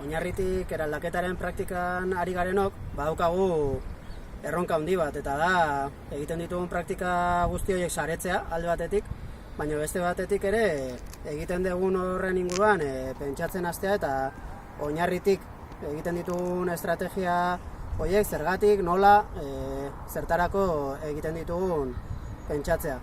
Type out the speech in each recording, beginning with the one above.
oinarritik eraldaketaren praktikan ari garenok, badaukagu erronka handi bat, eta da egiten ditugun praktika guzti horiek saretzea alde batetik, baina beste batetik ere egiten dugun horren inguruan pentsatzen hastea eta oinarritik egiten ditugun estrategia horiek zergatik, nola, zertarako egiten ditugun pentsatzea.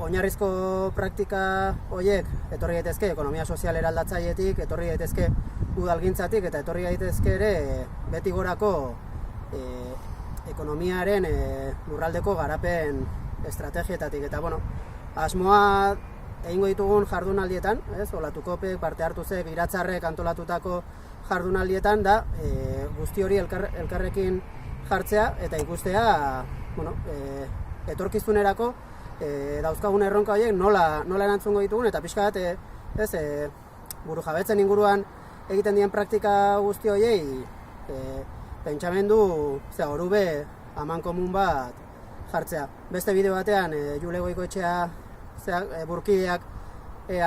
Oinarrizko praktika horiek etorri daitezke ekonomia sozial eraldatzailetik, etorri daitezke udalgintzatik eta etorri daitezke ere beti gorako ekonomiaren lurraldeko garapen estrategietatik. Eta asmoa egingo ditugun jardunaldietan, Olatukopek parte hartu ze Biratzarrek antolatutako jardunaldietan da guzti hori elkarrekin jartzea eta ikustea etorkizunerako dauzkagun erronka horiek nola erantzungo ditugun, eta pixka bat burujabetzen inguruan egiten dien praktika guzti horiei pentsamendu orube amankomun bat jartzea. Beste bideo batean Jule Goikoetxea burkideak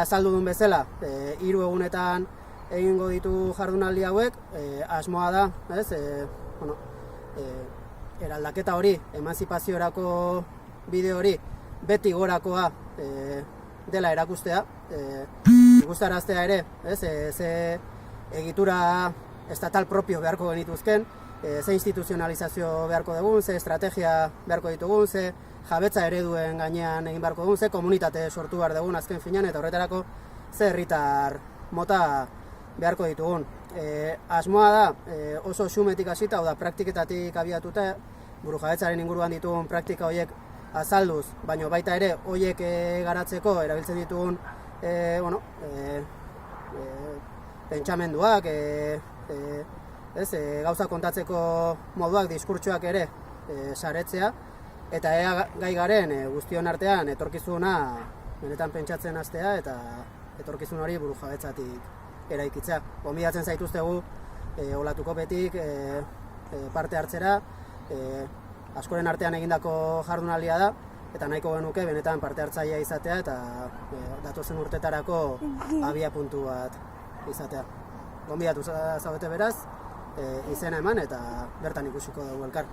azaldu duen bezala 3 egunetan egingo ditu jardunaldi hauek, asmoa da, eraldaketa hori, emanzipaziorako bideo hori beti gorakoa dela erakustea, ikustaraztea ere, ze egitura estatal propio beharko genituzken, ze instituzionalizazio beharko dugun, ze estrategia beharko ditugun, ze jabetza ereduen gainean egin beharko dugun, ze komunitate sortu behar dugun azken finean, eta horretarako ze herritar mota beharko ditugun. Asmoa da oso xumetik hasita, hau da praktiketatik abiatuta, burujabetzaren inguruan ditugun praktika horiek azalduz, baina baita ere horiek garatzeko erabiltzen ditugun pentsamenduak, gauza kontatzeko moduak, diskurtsoak ere saretzea, eta ea gai garen guztion artean etorkizuna benetan pentsatzen hastea eta etorkizun hori burujabetzatik eraikitzea. Gonbidatzen zaituztegu Olatukopetik parte hartzera, askoren artean egindako jardunaldia da, eta nahiko genuke benetan parte hartzailea izatea eta datozen urtetarako abia puntu bat izatea. Gonbidatu zaudete beraz, izena eman eta bertan ikusiko dugu elkar.